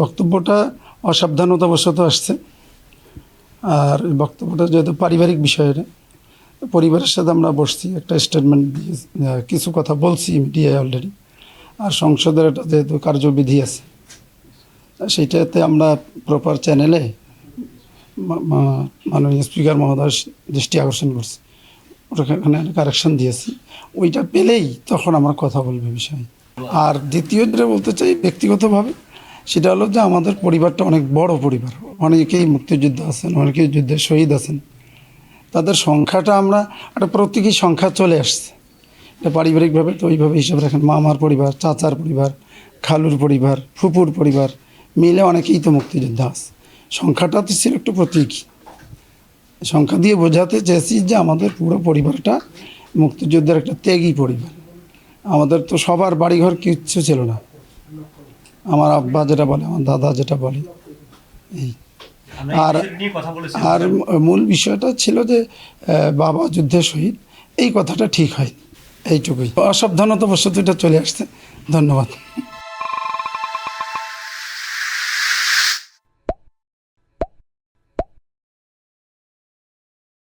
বক্তব্যটা অসাবধানতাবশত আসছে। আর এই বক্তব্যটা যেহেতু পারিবারিক বিষয়ের, পরিবারের সাথে আমরা বসছি, একটা স্টেটমেন্ট দিয়ে কিছু কথা বলছি মিডিয়ায় অলরেডি। আর সংসদের একটা যেহেতু কার্যবিধি আছে, সেইটাতে আমরা প্রপার চ্যানেলে মাননীয় স্পিকার মহোদয় দৃষ্টি আকর্ষণ করছি, ওখানে কারেকশন দিয়েছি। ওইটা পেলেই তখন আমরা কথা বলবো বিষয়ে। আর দ্বিতীয় যেটা বলতে চাই ব্যক্তিগতভাবে, সেটা হলো যে আমাদের পরিবারটা অনেক বড় পরিবার, অনেকেই মুক্তিযুদ্ধ আছেন, অনেকেই যুদ্ধে শহীদ আছেন। তাদের সংখ্যাটা আমরা একটা প্রতীকী সংখ্যা চলে আসছে। এটা পারিবারিকভাবে তো ওইভাবে হিসাব রাখেন, মামার পরিবার, চাচার পরিবার, খালুর পরিবার, ফুপুর পরিবার মিলে অনেকেই তো মুক্তিযোদ্ধা আছে। সংখ্যাটা তো ছিল একটু প্রতীকী সংখ্যা দিয়ে বোঝাতে চেয়েছি যে আমাদের পুরো পরিবারটা মুক্তিযুদ্ধের একটা ত্যাগী পরিবার। আমাদের তো সবার বাড়িঘর কিচ্ছু ছিল না। আমার আব্বা যেটা বলে, আমার দাদা যেটা বলে, এই আর মূল বিষয়টা ছিল যে বাবা যুদ্ধে শহীদ, এই কথাটা ঠিক হয়, এইটুকুই। অসাবধানতাবশত এটা চলে আসছে। ধন্যবাদ।